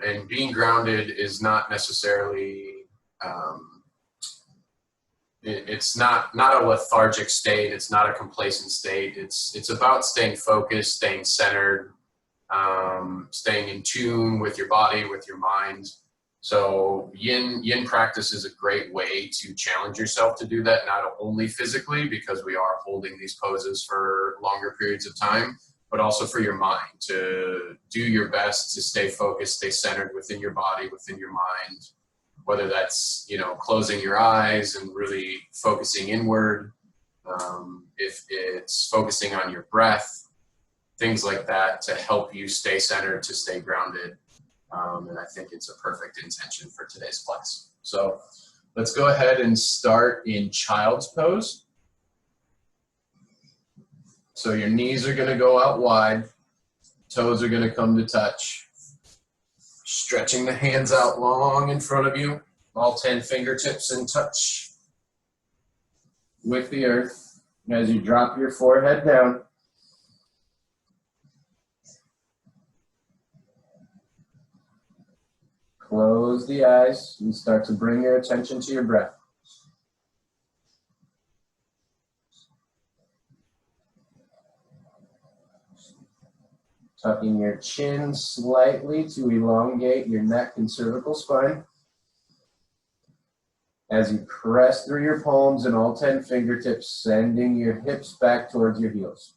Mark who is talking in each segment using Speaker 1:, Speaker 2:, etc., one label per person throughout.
Speaker 1: And being grounded is not necessarily, it's not a lethargic state. It's not a complacent state. It's about staying focused, staying centered, staying in tune with your body, with your mind. So yin practice is a great way to challenge yourself to do that, not only physically, because we are holding these poses for longer periods of time, but also for your mind, to do your best to stay focused, stay centered within your body, within your mind, whether that's, you know, closing your eyes and really focusing inward, if it's focusing on your breath, things like that to help you stay centered, to stay grounded. And I think it's a perfect intention for today's class. So let's go ahead and start in child's pose. So your knees are going to go out wide, toes are going to come to touch, stretching the hands out long in front of you, all 10 fingertips in touch with the earth as you drop your forehead down. Close the eyes and start to bring your attention to your breath. Tucking your chin slightly to elongate your neck and cervical spine. As you press through your palms and all 10 fingertips, sending your hips back towards your heels.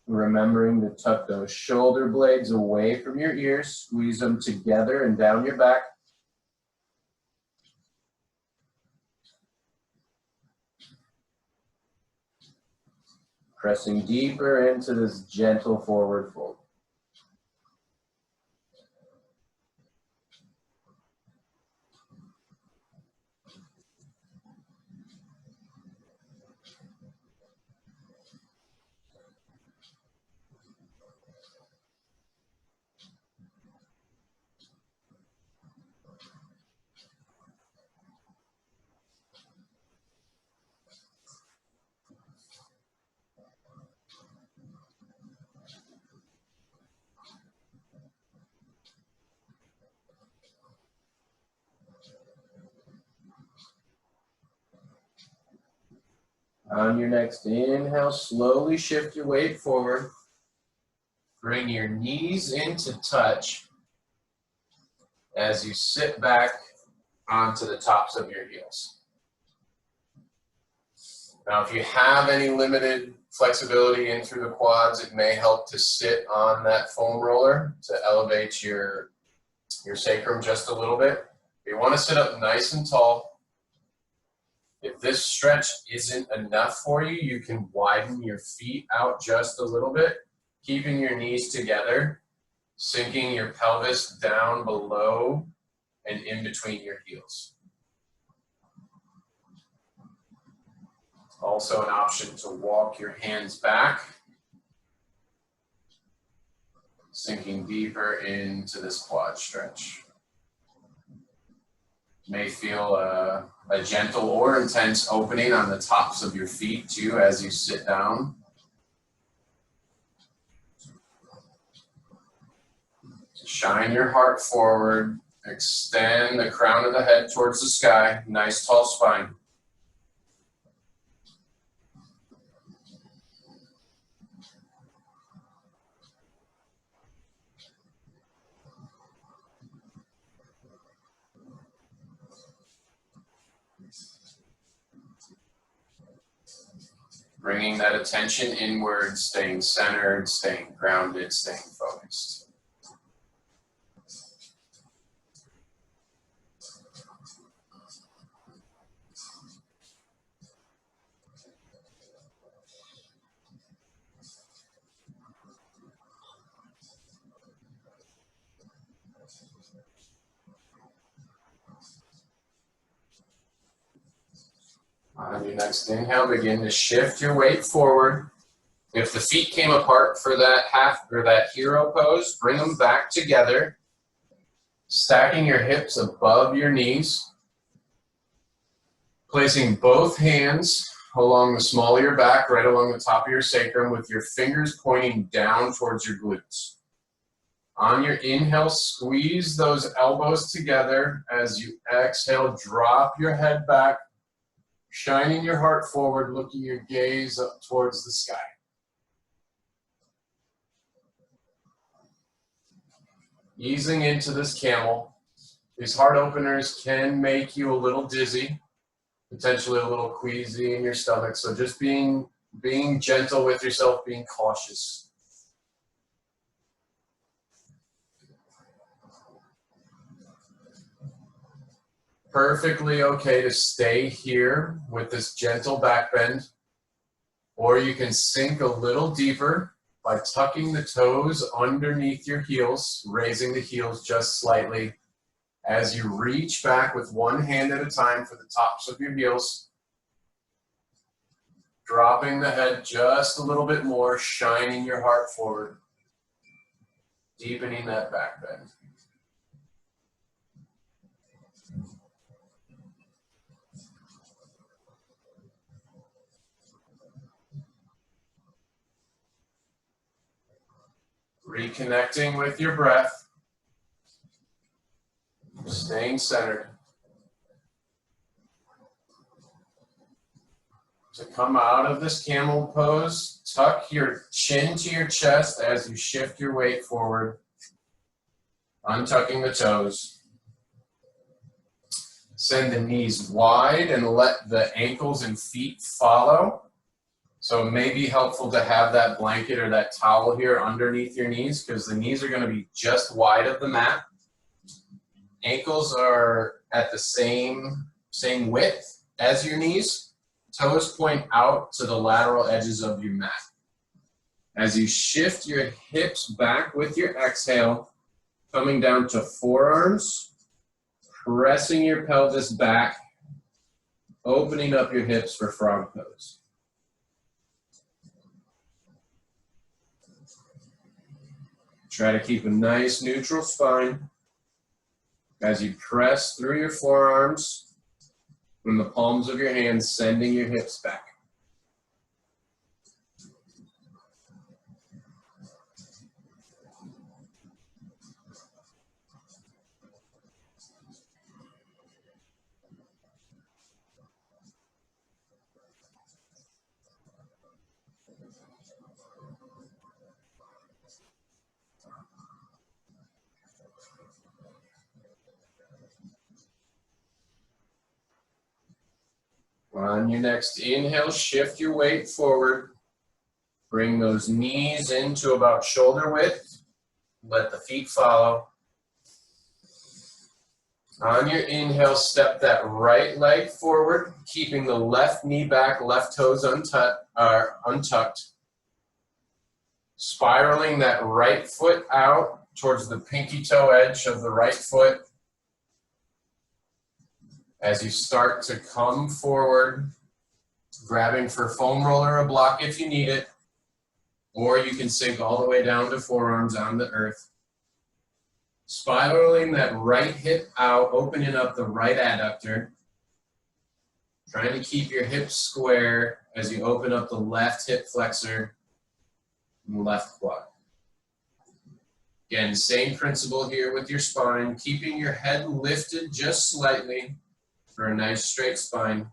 Speaker 1: Remembering to tuck those shoulder blades away from your ears, squeeze them together and down your back. Pressing deeper into this gentle forward fold. On your next inhale, slowly shift your weight forward. Bring your knees into touch as you sit back onto the tops of your heels. Now, if you have any limited flexibility in through the quads, it may help to sit on that foam roller to elevate your sacrum just a little bit. You want to sit up nice and tall. If this stretch isn't enough for you, you can widen your feet out just a little bit, keeping your knees together, sinking your pelvis down below and in between your heels. Also an option to walk your hands back, sinking deeper into this quad stretch. You may feel a gentle or intense opening on the tops of your feet too as you sit down. Shine your heart forward, extend the crown of the head towards the sky, nice tall spine. Bringing that attention inward, staying centered, staying grounded, staying focused. On your next inhale, begin to shift your weight forward. If the feet came apart for that half or that hero pose, bring them back together, stacking your hips above your knees, placing both hands along the small of your back, right along the top of your sacrum, with your fingers pointing down towards your glutes. On your inhale, squeeze those elbows together. As you exhale, drop your head back, shining your heart forward, looking your gaze up towards the sky. Easing into this camel. These heart openers can make you a little dizzy, potentially a little queasy in your stomach. So just being gentle with yourself, being cautious. Perfectly okay to stay here with this gentle back bend, or you can sink a little deeper by tucking the toes underneath your heels, raising the heels just slightly as you reach back with one hand at a time for the tops of your heels, dropping the head just a little bit more, shining your heart forward, deepening that back bend. Reconnecting with your breath, staying centered. To come out of this camel pose, tuck your chin to your chest as you shift your weight forward, untucking the toes. Send the knees wide and let the ankles and feet follow. So it may be helpful to have that blanket or that towel here underneath your knees, because the knees are going to be just wide of the mat. Ankles are at the same width as your knees. Toes point out to the lateral edges of your mat. As you shift your hips back with your exhale, coming down to forearms, pressing your pelvis back, opening up your hips for frog pose. Try to keep a nice neutral spine as you press through your forearms from the palms of your hands, sending your hips back. On your next inhale, shift your weight forward. Bring those knees into about shoulder width. Let the feet follow. On your inhale, step that right leg forward, keeping the left knee back, left toes untucked. Spiraling that right foot out towards the pinky toe edge of the right foot. As you start to come forward, grabbing for foam roller or block if you need it, or you can sink all the way down to forearms on the earth. Spiraling that right hip out, opening up the right adductor. Trying to keep your hips square as you open up the left hip flexor and left quad. Again, same principle here with your spine, keeping your head lifted just slightly for a nice straight spine.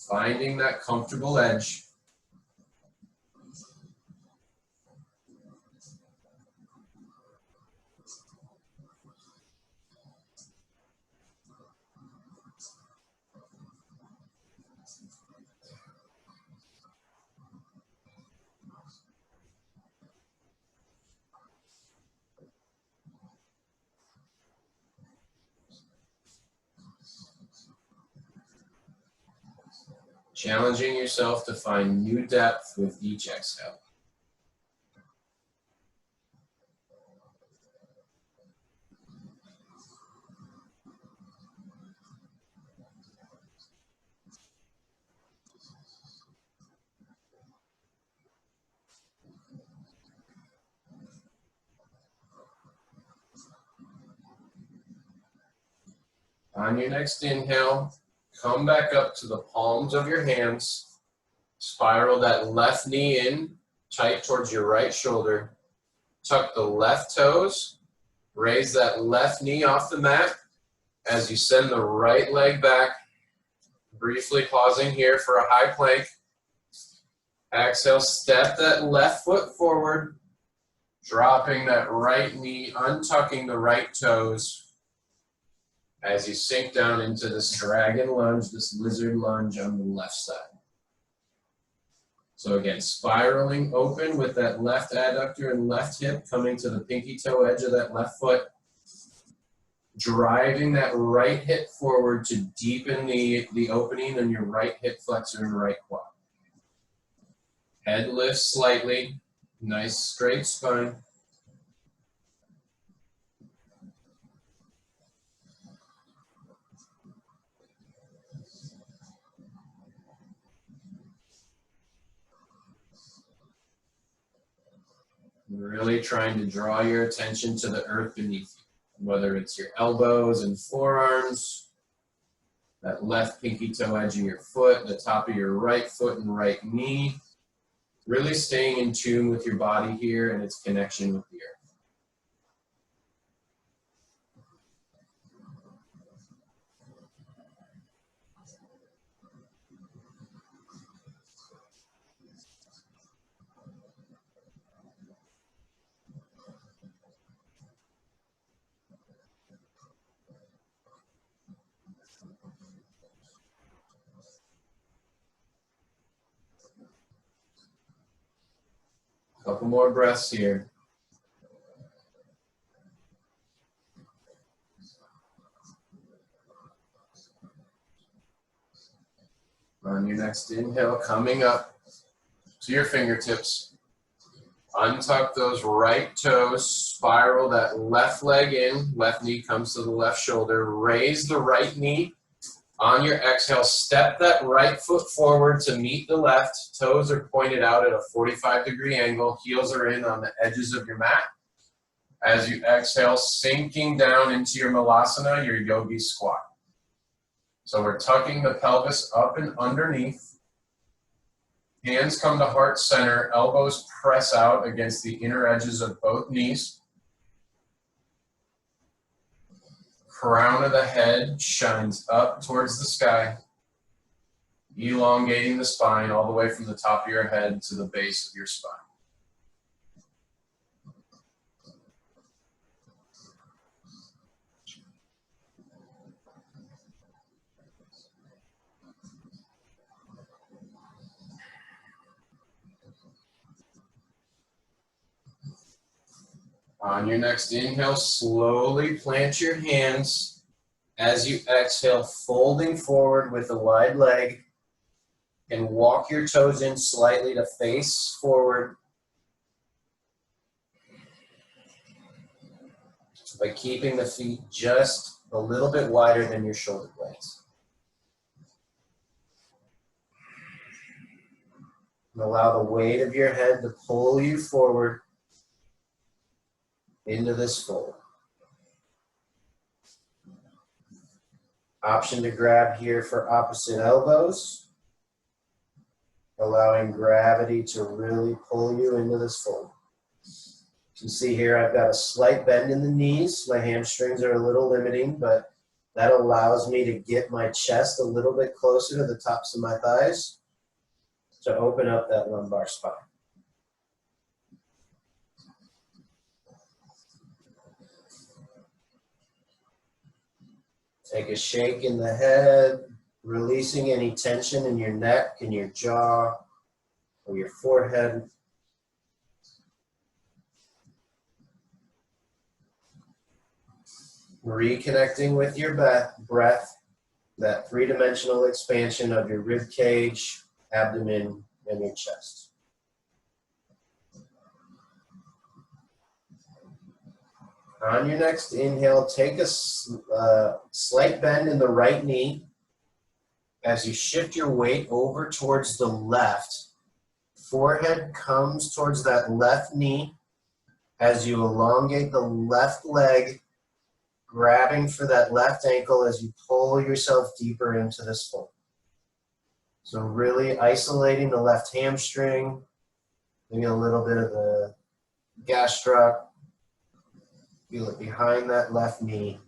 Speaker 1: Finding that comfortable edge. Challenging yourself to find new depth with each exhale. On your next inhale, come back up to the palms of your hands. Spiral that left knee in, tight towards your right shoulder. Tuck the left toes. Raise that left knee off the mat as you send the right leg back. Briefly pausing here for a high plank. Exhale, step that left foot forward. Dropping that right knee, untucking the right toes. As you sink down into this dragon lunge, this lizard lunge on the left side. So again, spiraling open with that left adductor and left hip coming to the pinky toe edge of that left foot. Driving that right hip forward to deepen the opening in your right hip flexor and right quad. Head lifts slightly, nice straight spine. Really trying to draw your attention to the earth beneath you, whether it's your elbows and forearms, that left pinky toe edge of your foot, the top of your right foot and right knee. Really staying in tune with your body here and its connection with the earth. Couple more breaths here. On your next inhale, coming up to your fingertips. Untuck those right toes, spiral that left leg in, left knee comes to the left shoulder. Raise the right knee. On your exhale, step that right foot forward to meet the left. Toes are pointed out at a 45-degree angle. Heels are in on the edges of your mat. As you exhale, sinking down into your malasana, your yogi squat. So we're tucking the pelvis up and underneath. Hands come to heart center. Elbows press out against the inner edges of both knees. Crown of the head shines up towards the sky, elongating the spine all the way from the top of your head to the base of your spine. On your next inhale, slowly plant your hands. As you exhale, folding forward with a wide leg, and walk your toes in slightly to face forward. By keeping the feet just a little bit wider than your shoulder blades. And allow the weight of your head to pull you forward into this fold. Option to grab here for opposite elbows, allowing gravity to really pull you into this fold. You can see here I've got a slight bend in the knees. My hamstrings are a little limiting, but that allows me to get my chest a little bit closer to the tops of my thighs to open up that lumbar spine. Take a shake in the head, releasing any tension in your neck and your jaw or your forehead. Reconnecting with your breath, that three-dimensional expansion of your rib cage, abdomen, and your chest. On your next inhale, take a slight bend in the right knee. As you shift your weight over towards the left, forehead comes towards that left knee. As you elongate the left leg,
Speaker 2: grabbing for that left ankle as you pull yourself deeper into this fold. So really isolating the left hamstring, maybe a little bit of the gastroc. Feel it behind that left knee.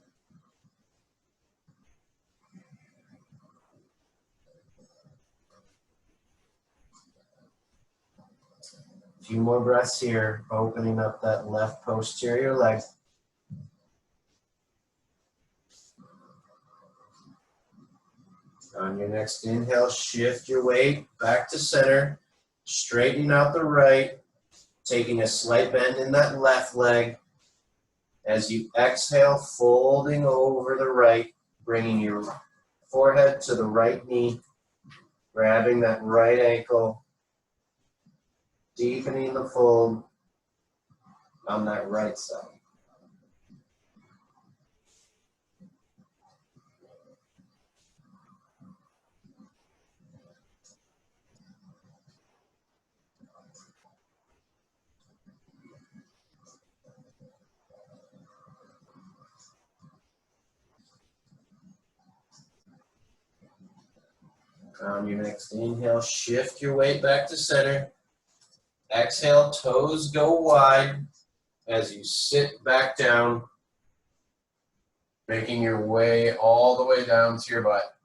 Speaker 2: A few more breaths here, opening up that left posterior leg. On your next inhale, shift your weight back to center, straightening out the right, taking a slight bend in that left leg. As you exhale, folding over the right, bringing your forehead to the right knee, grabbing that right ankle, deepening the fold on that right side. On your next inhale, shift your weight back to center. Exhale, toes go wide as you sit back down, making your way all the way down to your butt.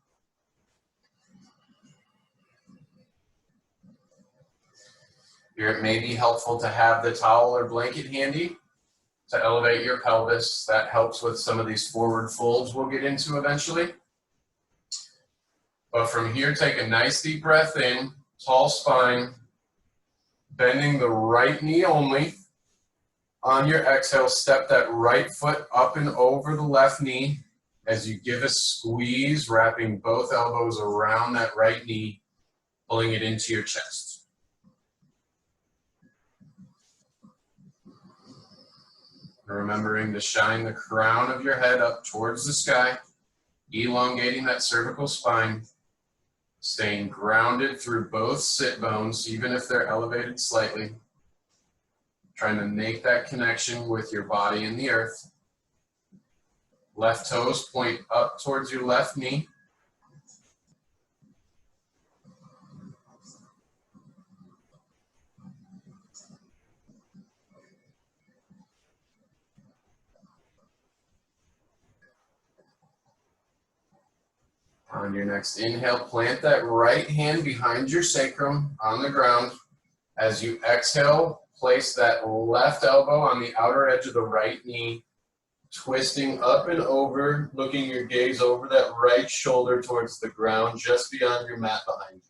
Speaker 2: Here it may be helpful to have the towel or blanket handy to elevate your pelvis. That helps with some of these forward folds we'll get into eventually. But from here, take a nice deep breath in, tall spine, bending the right knee only. On your exhale, step that right foot up and over the left knee as you give a squeeze, wrapping both elbows around that right knee, pulling it into your chest. Remembering to shine the crown of your head up towards the sky, elongating that cervical spine, staying grounded through both sit bones, even if they're elevated slightly. Trying to make that connection with your body and the earth. Left toes point up towards your left knee. On your next inhale, plant that right hand behind your sacrum on the ground. As you exhale, place that left elbow on the outer edge of the right knee, twisting up and over, looking your gaze over that right shoulder towards the ground, just beyond your mat behind you.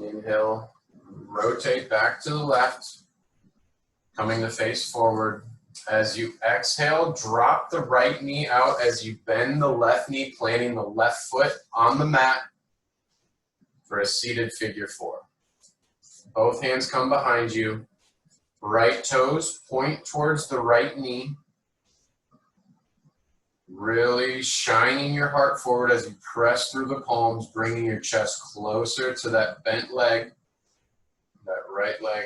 Speaker 2: Inhale, rotate back to the left, coming to face forward. As you exhale, drop the right knee out as you bend the left knee, planting the left foot on the mat for a seated figure four. Both hands come behind you. Right toes point towards the right knee. Really shining your heart forward as you press through the palms, bringing your chest closer to that bent leg, that right leg.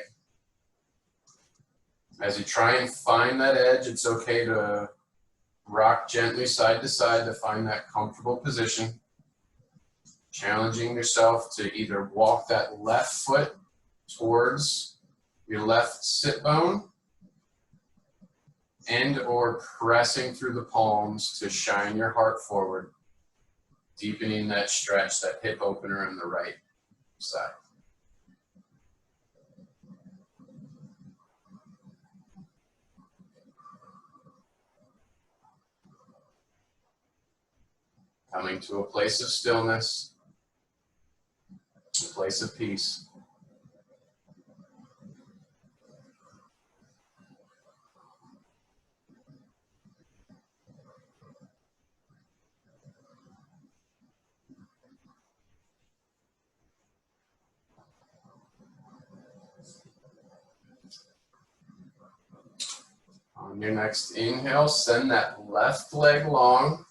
Speaker 2: As you try and find that edge, it's okay to rock gently side to side to find that comfortable position. Challenging yourself to either walk that left foot towards your left sit bone and or pressing through the palms to shine your heart forward, deepening that stretch, that hip opener on the right side. Coming to a place of stillness, a place of peace. On your next inhale, send that left leg long.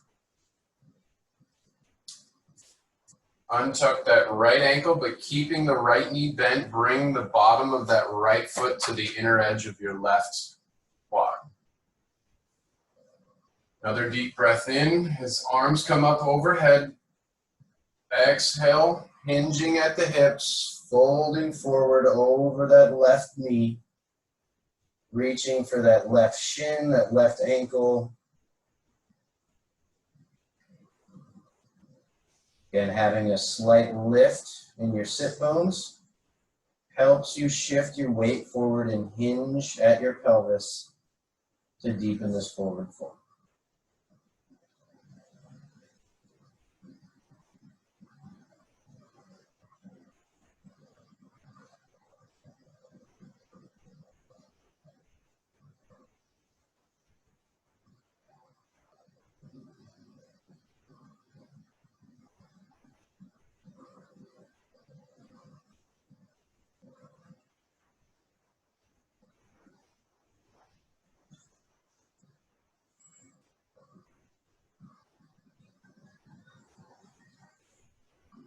Speaker 2: Untuck that right ankle, but keeping the right knee bent, bring the bottom of that right foot to the inner edge of your left quad. Another deep breath in, his arms come up overhead. Exhale, hinging at the hips, folding forward over that left knee. Reaching for that left shin, that left ankle. Again, having a slight lift in your sit bones helps you shift your weight forward and hinge at your pelvis to deepen this forward fold.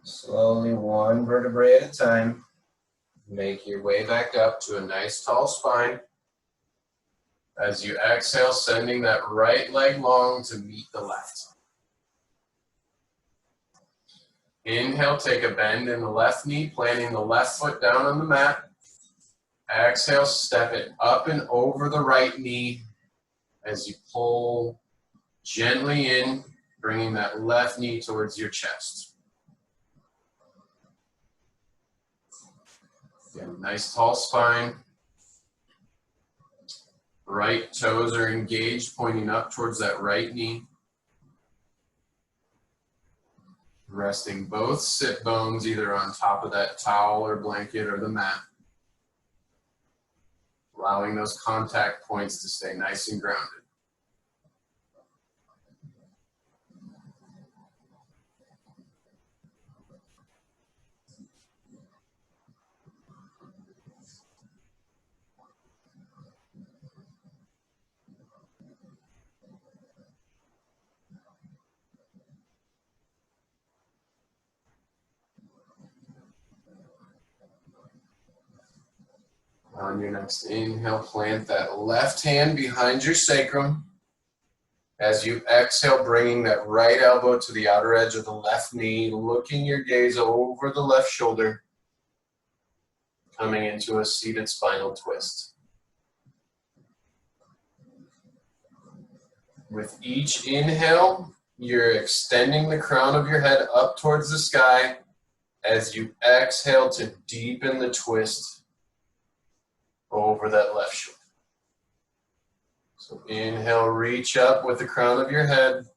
Speaker 2: Slowly, one vertebrae at a time, make your way back up to a nice tall spine. As you exhale, sending that right leg long to meet the left. Inhale, take a bend in the left knee, planting the left foot down on the mat. Exhale, step it up and over the right knee as you pull gently in, bringing that left knee towards your chest. Again, nice tall spine. Right toes are engaged, pointing up towards that right knee. Resting both sit bones either on top of that towel or blanket or the mat. Allowing those contact points to stay nice and grounded. On your next inhale, plant that left hand behind your sacrum. As you exhale, bringing that right elbow to the outer edge of the left knee, looking your gaze over the left shoulder, coming into a seated spinal twist. With each inhale, you're extending the crown of your head up towards the sky as you exhale to deepen the twist over that left shoulder. So inhale, reach up with the crown of your head.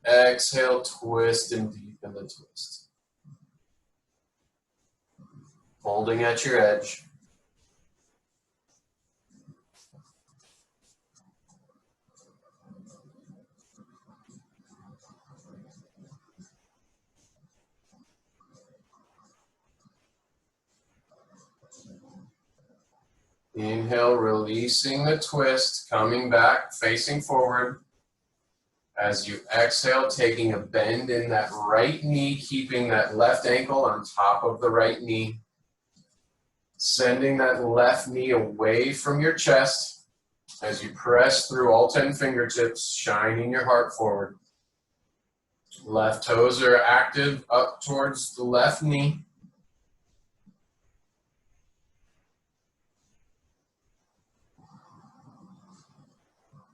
Speaker 2: Exhale, twist and deepen the twist. Holding at your edge. Inhale, releasing the twist, coming back, facing forward. As you exhale, taking a bend in that right knee, keeping that left ankle on top of the right knee. Sending that left knee away from your chest as you press through all 10 fingertips, shining your heart forward. Left toes are active up towards the left knee.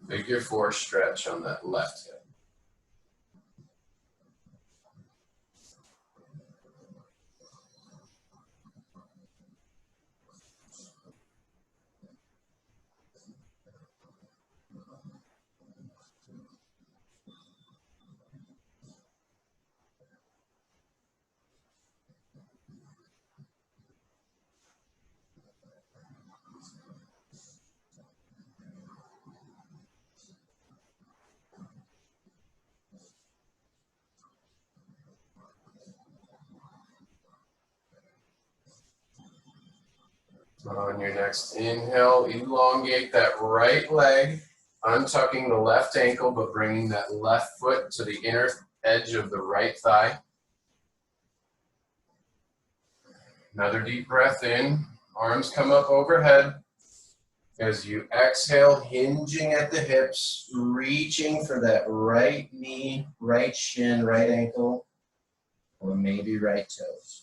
Speaker 2: Figure 4 stretch on that left hip. On your next inhale, elongate that right leg, untucking the left ankle, but bringing that left foot to the inner edge of the right thigh. Another deep breath in, arms come up overhead. As you exhale, hinging at the hips, reaching for that right knee, right shin, right ankle, or maybe right toes.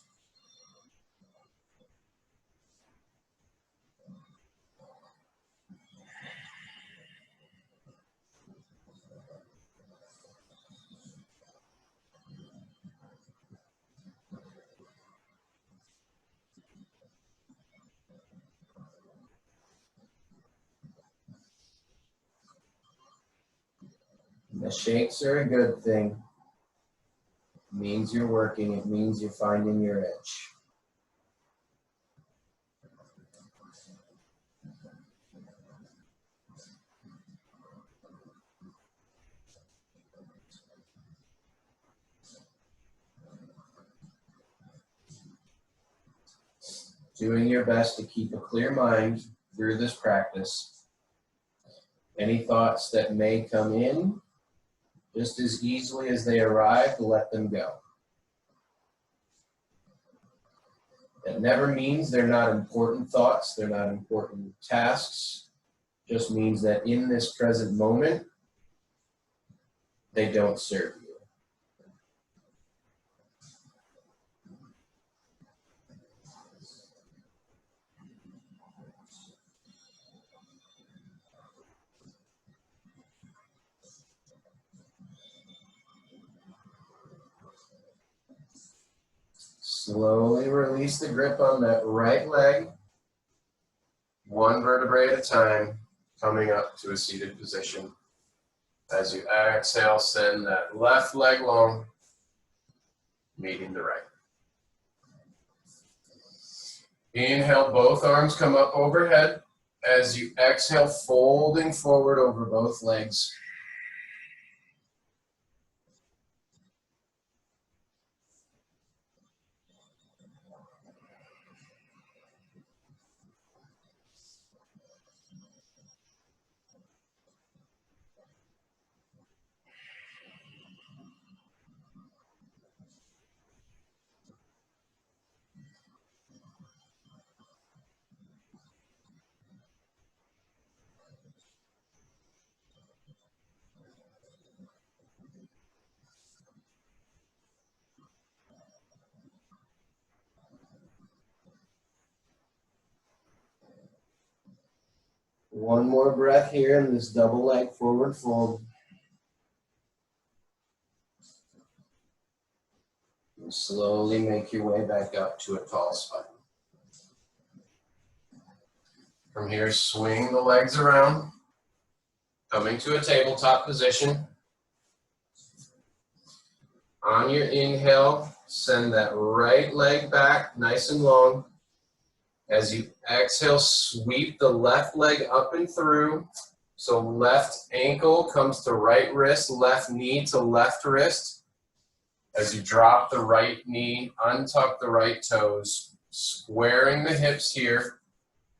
Speaker 2: The shakes are a good thing. It means you're working. It means you're finding your edge. Doing your best to keep a clear mind through this practice. Any thoughts that may come in, just as easily as they arrive, let them go. That never means they're not important thoughts, they're not important tasks. Just means that in this present moment, they don't serve you. Slowly release the grip on that right leg, one vertebrae at a time, coming up to a seated position. As you exhale, send that left leg long, meeting the right. Inhale, both arms come up overhead. As you exhale, folding forward over both legs. One more breath here in this double leg forward fold. And slowly make your way back up to a tall spine. From here, swing the legs around, coming to a tabletop position. On your inhale, send that right leg back nice and long. As you exhale, sweep the left leg up and through. So left ankle comes to right wrist, left knee to left wrist. As you drop the right knee, untuck the right toes, squaring the hips here.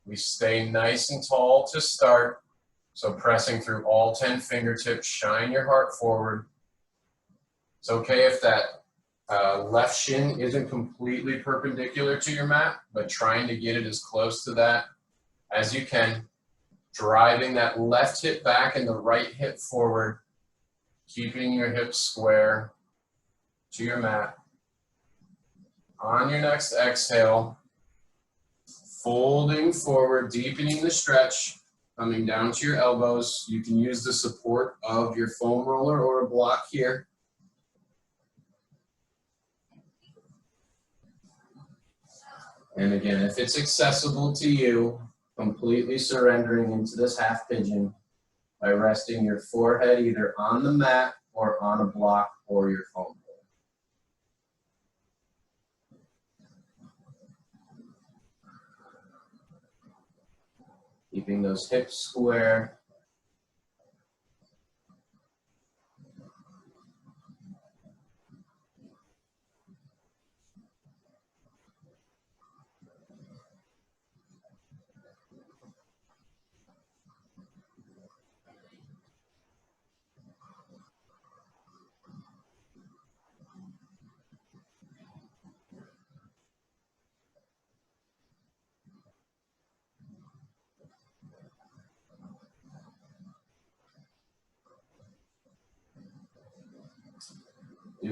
Speaker 2: We stay nice and tall to start. So pressing through all 10 fingertips, shine your heart forward. It's okay if that left shin isn't completely perpendicular to your mat, but trying to get it as close to that as you can. Driving that left hip back and the right hip forward, keeping your hips square to your mat. On your next exhale, folding forward, deepening the stretch, coming down to your elbows. You can use the support of your foam roller or a block here. And again, if it's accessible to you, completely surrendering into this half pigeon by resting your forehead either on the mat or on a block or your foam roller. Keeping those hips square.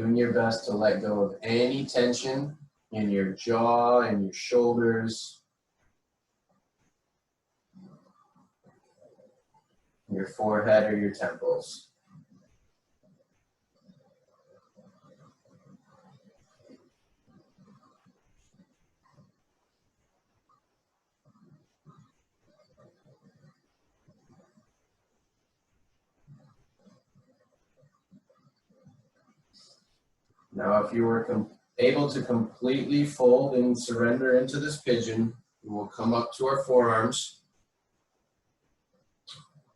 Speaker 2: Doing your best to let go of any tension in your jaw and your shoulders, your forehead or your temples. Now, if you were able to completely fold and surrender into this pigeon, we will come up to our forearms.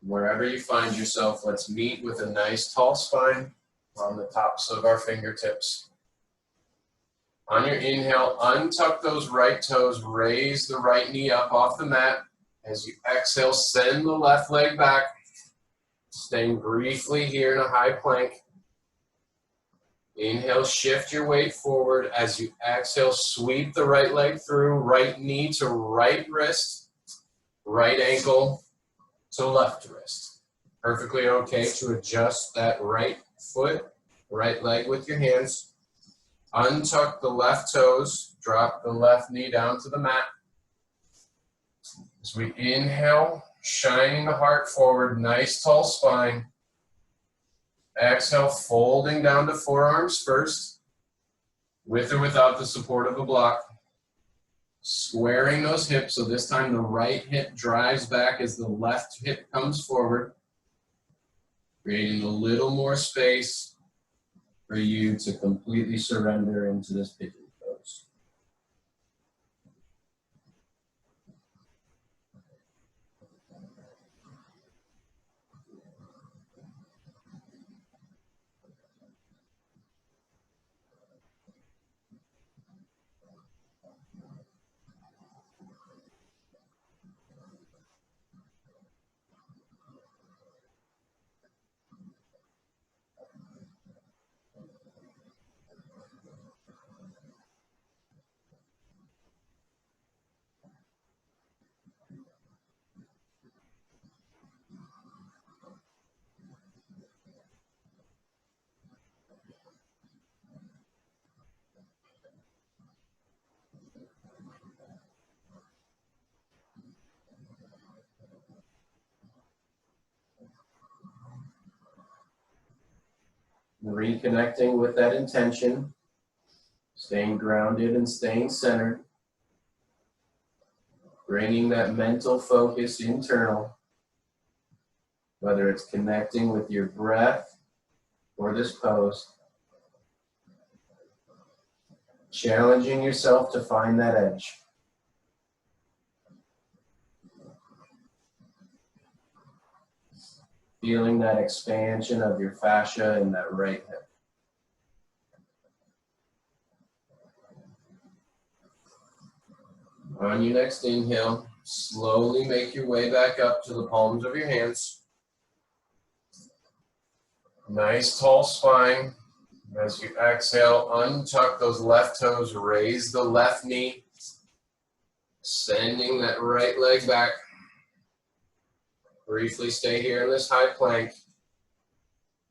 Speaker 2: Wherever you find yourself, let's meet with a nice tall spine on the tops of our fingertips. On your inhale, untuck those right toes, raise the right knee up off the mat. As you exhale, send the left leg back, staying briefly here in a high plank. Inhale, shift your weight forward. As you exhale, sweep the right leg through, right knee to right wrist, right ankle to left wrist. Perfectly okay to adjust that right foot, right leg with your hands. Untuck the left toes, drop the left knee down to the mat. As we inhale, shining the heart forward, nice tall spine. Exhale, folding down to forearms first, with or without the support of a block. Squaring those hips, so this time the right hip drives back as the left hip comes forward, creating a little more space for you to completely surrender into this pigeon pose. Reconnecting with that intention, staying grounded and staying centered, bringing that mental focus internal, whether it's connecting with your breath or this pose, challenging yourself to find that edge. Feeling that expansion of your fascia in that right hip. On your next inhale, slowly make your way back up to the palms of your hands. Nice tall spine. As you exhale, untuck those left toes, raise the left knee, sending that right leg back. Briefly stay here in this high plank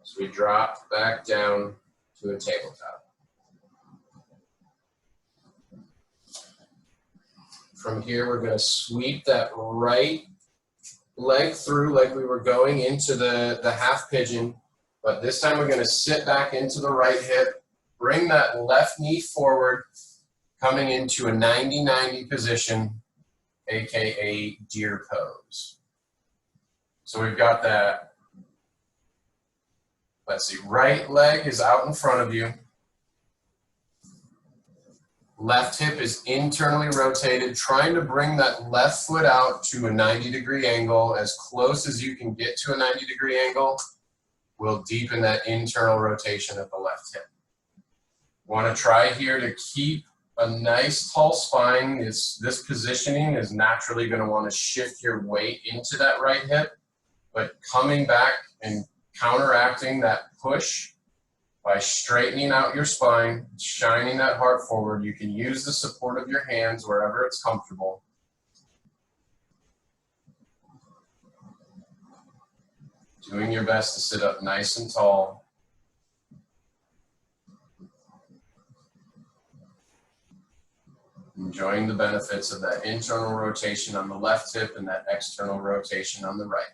Speaker 2: as we drop back down to a tabletop. From here, we're going to sweep that right leg through like we were going into the half pigeon, but this time we're going to sit back into the right hip, bring that left knee forward, coming into a 90-90 position, aka deer pose. So we've got that, let's see, right leg is out in front of you. Left hip is internally rotated, trying to bring that left foot out to a 90-degree angle. As close as you can get to a 90-degree angle will deepen that internal rotation of the left hip. Want to try here to keep a nice tall spine. This positioning is naturally going to want to shift your weight into that right hip, but coming back and counteracting that push by straightening out your spine, shining that heart forward. You can use the support of your hands wherever it's comfortable. Doing your best to sit up nice and tall. Enjoying the benefits of that internal rotation on the left hip and that external rotation on the right.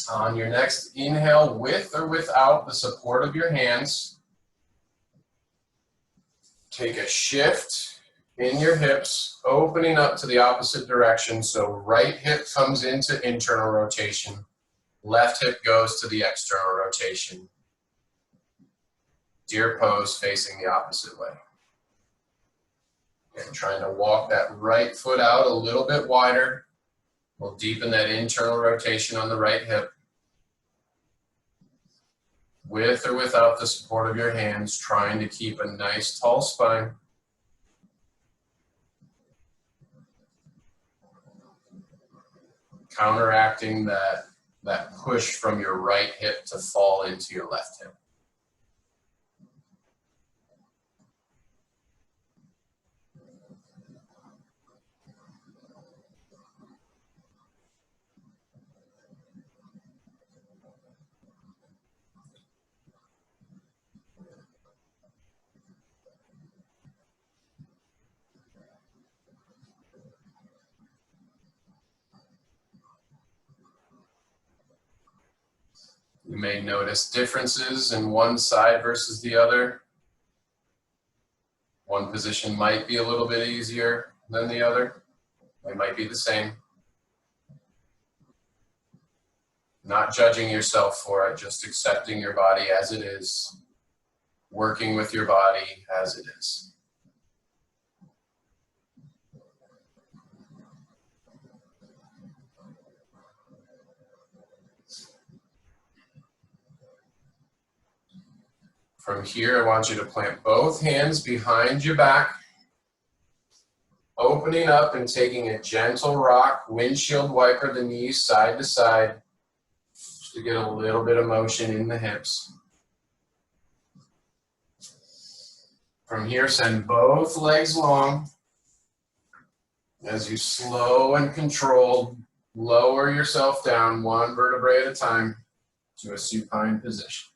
Speaker 2: On your next inhale, with or without the support of your hands, take a shift in your hips, opening up to the opposite direction. So right hip comes into internal rotation, left hip goes to the external rotation. Deer pose facing the opposite way. And trying to walk that right foot out a little bit wider. We'll deepen that internal rotation on the right hip. With or without the support of your hands, trying to keep a nice tall spine. Counteracting that push from your right hip to fall into your left hip. You may notice differences in one side versus the other. One position might be a little bit easier than the other. They might be the same. Not judging yourself for it, just accepting your body as it is, working with your body as it is. From here, I want you to plant both hands behind your back, opening up and taking a gentle rock, windshield wiper the knees side to side, just to get a little bit of motion in the hips. From here, send both legs long. As you slow and controlled, lower yourself down one vertebrae at a time to a supine position.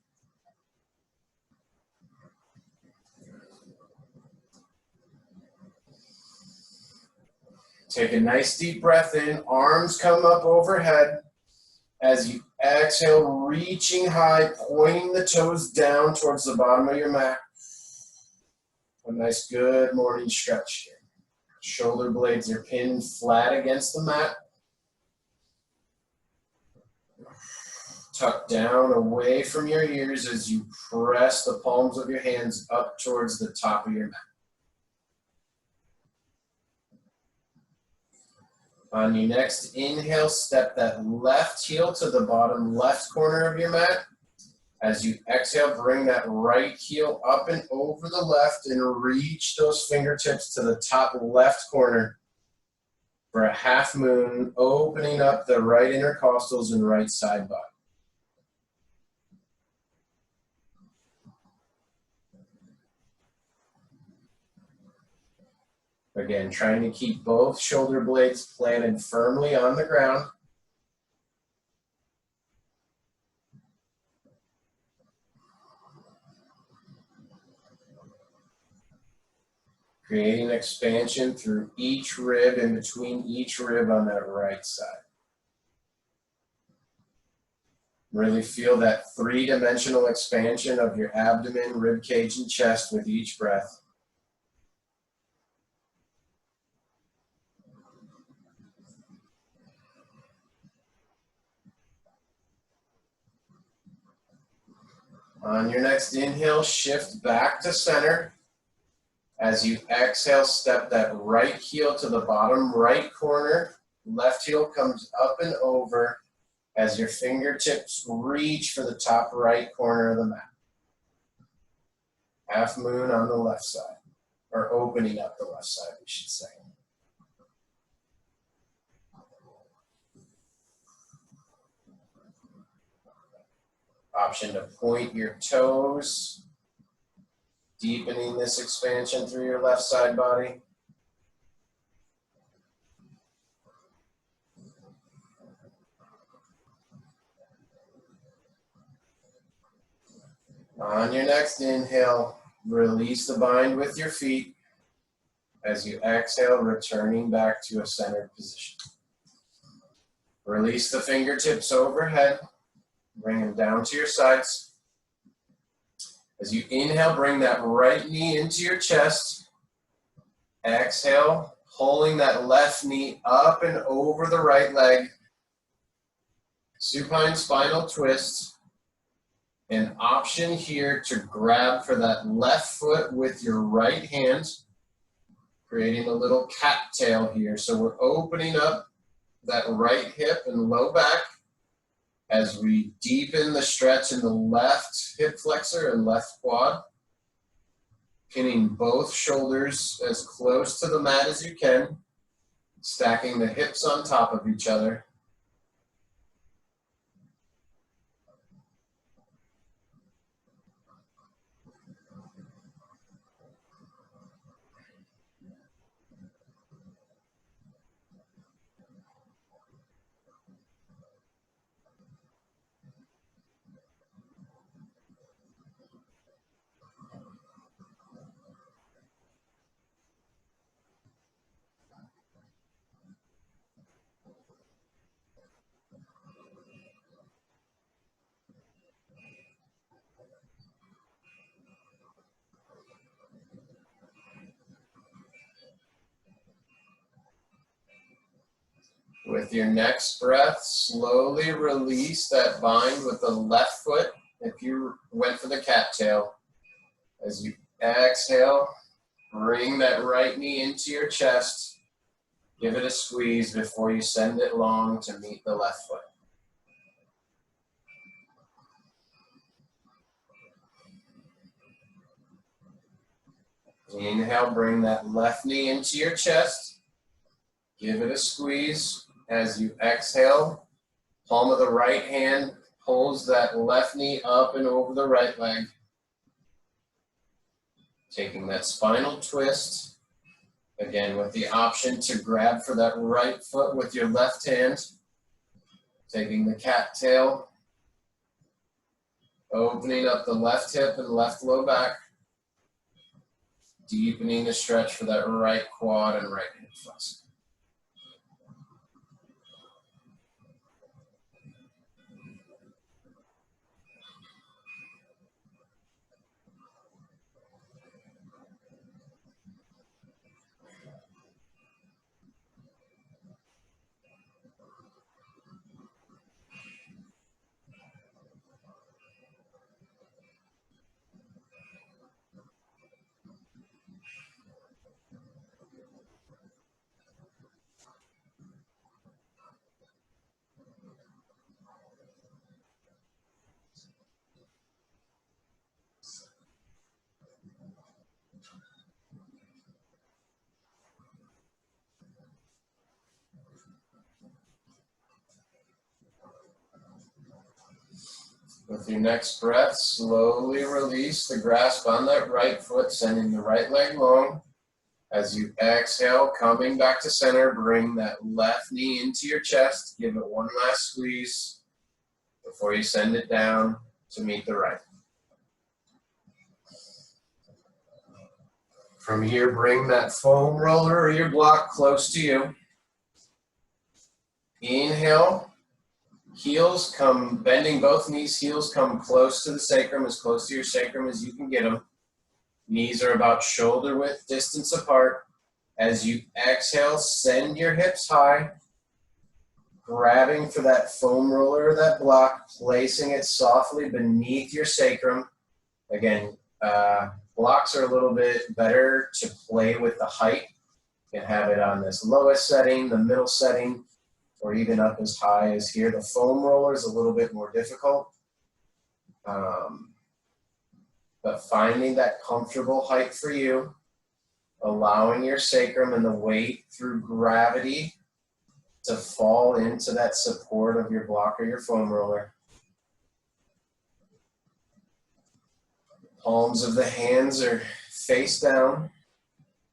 Speaker 2: Take a nice deep breath in, arms come up overhead. As you exhale, reaching high, pointing the toes down towards the bottom of your mat. A nice good morning stretch here. Shoulder blades are pinned flat against the mat. Tuck down away from your ears as you press the palms of your hands up towards the top of your mat. On your next inhale, step that left heel to the bottom left corner of your mat. As you exhale, bring that right heel up and over the left and reach those fingertips to the top left corner for a half moon, opening up the right intercostals and right side body. Again, trying to keep both shoulder blades planted firmly on the ground. Creating expansion through each rib and between each rib on that right side. Really feel that three-dimensional expansion of your abdomen, rib cage, and chest with each breath. On your next inhale, shift back to center. As you exhale, step that right heel to the bottom right corner. Left heel comes up and over as your fingertips reach for the top right corner of the mat. Half moon on the left side, or opening up the left side, we should say. Option to point your toes, deepening this expansion through your left side body. On your next inhale, release the bind with your feet. As you exhale, returning back to a centered position. Release the fingertips overhead. Bring them down to your sides. As you inhale, bring that right knee into your chest. Exhale, pulling that left knee up and over the right leg. Supine spinal twist. An option here to grab for that left foot with your right hand, creating a little cattail here. So we're opening up that right hip and low back as we deepen the stretch in the left hip flexor and left quad. Pinning both shoulders as close to the mat as you can, stacking the hips on top of each other. With your next breath, slowly release that bind with the left foot if you went for the cattail. As you exhale, bring that right knee into your chest. Give it a squeeze before you send it long to meet the left foot. Inhale, bring that left knee into your chest. Give it a squeeze. As you exhale, palm of the right hand pulls that left knee up and over the right leg. Taking that spinal twist, again with the option to grab for that right foot with your left hand. Taking the cattail, opening up the left hip and left low back. Deepening the stretch for that right quad and right hip flexor. With your next breath, slowly release the grasp on that right foot, sending the right leg long. As you exhale, coming back to center, bring that left knee into your chest. Give it one last squeeze before you send it down to meet the right. From here, bring that foam roller or your block close to you. Inhale. Heels come, bending both knees, heels come close to the sacrum, as close to your sacrum as you can get them. Knees are about shoulder width distance apart. As you exhale, send your hips high, grabbing for that foam roller or that block, placing it softly beneath your sacrum. Again, blocks are a little bit better to play with the height. You can have it on this lowest setting, the middle setting, or even up as high as here. The foam roller is a little bit more difficult. But finding that comfortable height for you, allowing your sacrum and the weight through gravity to fall into that support of your block or your foam roller. Palms of the hands are face down.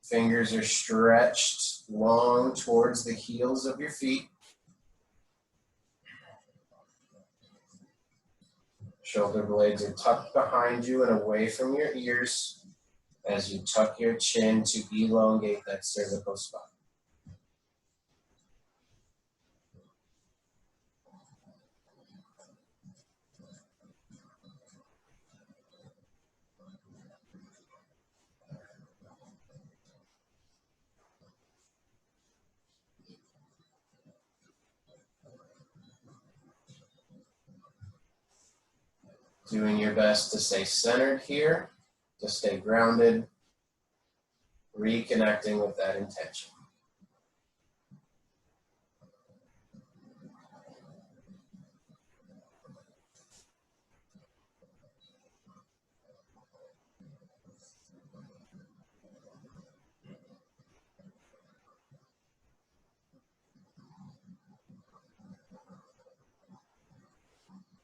Speaker 2: Fingers are stretched long towards the heels of your feet. Shoulder blades are tucked behind you and away from your ears as you tuck your chin to elongate that cervical spine. Doing your best to stay centered here, to stay grounded, reconnecting with that intention.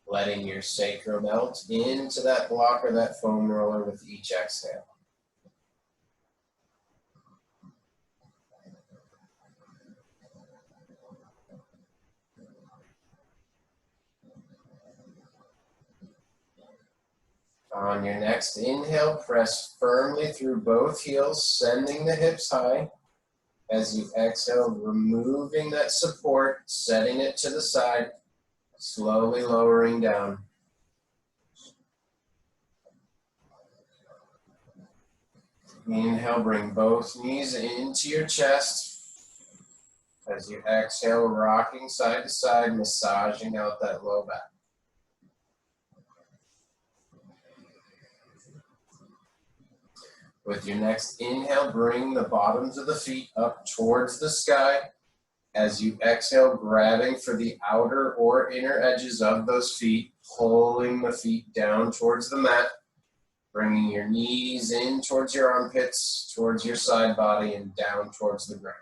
Speaker 2: Letting your sacrum melt into that block or that foam roller with each exhale. On your next inhale, press firmly through both heels, sending the hips high. As you exhale, removing that support, setting it to the side, slowly lowering down. Inhale, bring both knees into your chest. As you exhale, rocking side to side, massaging out that low back. With your next inhale, bring the bottoms of the feet up towards the sky. As you exhale, grabbing for the outer or inner edges of those feet, pulling the feet down towards the mat, bringing your knees in towards your armpits, towards your side body, and down towards the ground.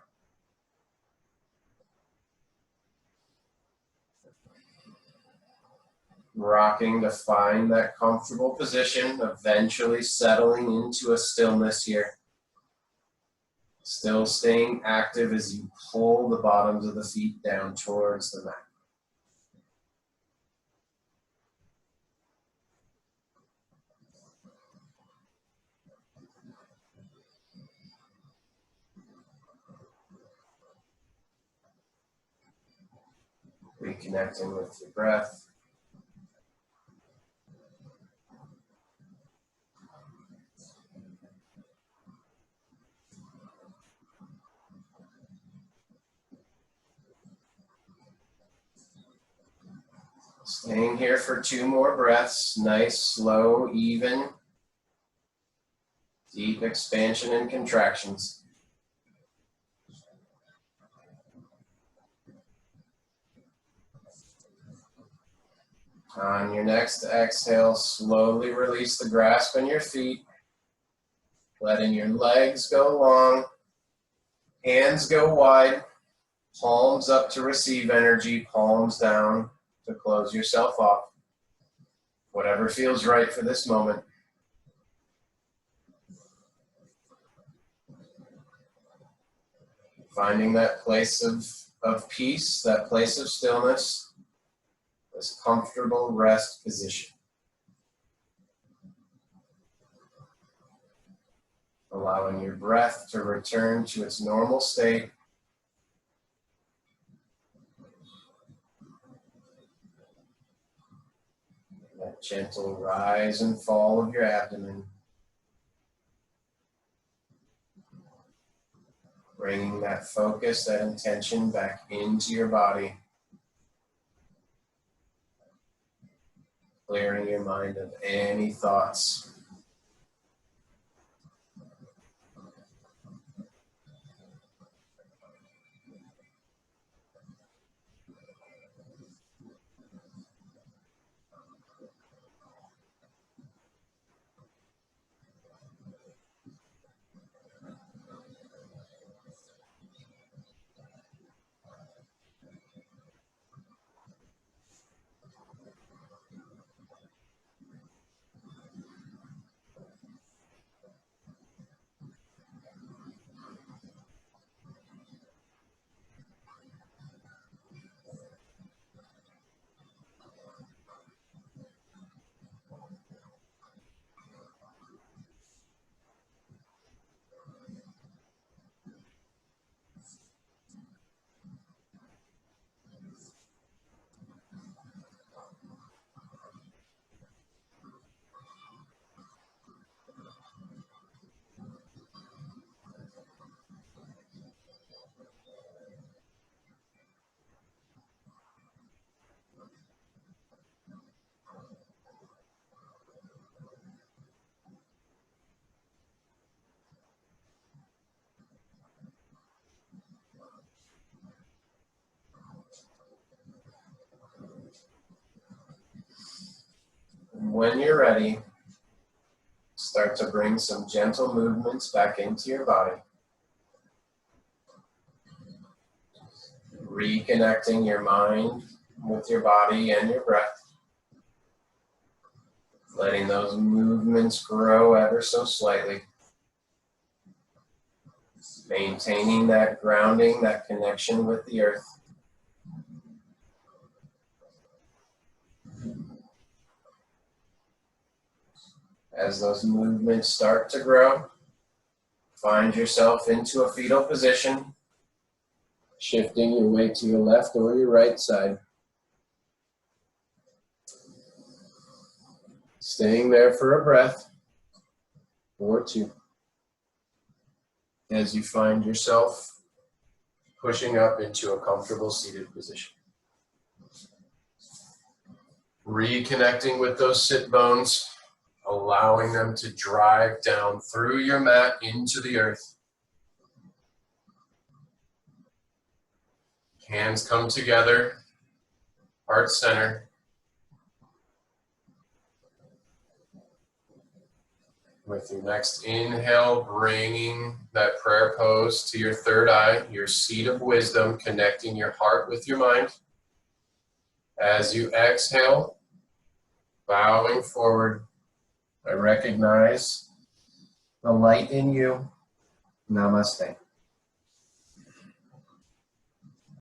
Speaker 2: Rocking to find that comfortable position, eventually settling into a stillness here. Still staying active as you pull the bottoms of the feet down towards the mat. Reconnecting with your breath. Staying here for 2 more breaths. Nice, slow, even, deep expansion and contractions. On your next exhale, slowly release the grasp on your feet, letting your legs go long, hands go wide, palms up to receive energy, palms down to close yourself off. Whatever feels right for this moment. Finding that place of peace, that place of stillness, this comfortable rest position. Allowing your breath to return to its normal state. That gentle rise and fall of your abdomen. Bringing that focus, that intention back into your body. Clearing your mind of any thoughts. when you're ready, start to bring some gentle movements back into your body. Reconnecting your mind with your body and your breath. Letting those movements grow ever so slightly. Maintaining that grounding, that connection with the earth. As those movements start to grow, find yourself into a fetal position, shifting your weight to your left or your right side. Staying there for a breath or two. As you find yourself pushing up into a comfortable seated position. Reconnecting with those sit bones, allowing them to drive down through your mat into the earth. Hands come together, heart center. With your next inhale, bringing that prayer pose to your third eye, your seat of wisdom, connecting your heart with your mind. As you exhale, bowing forward, I recognize the light in you. Namaste.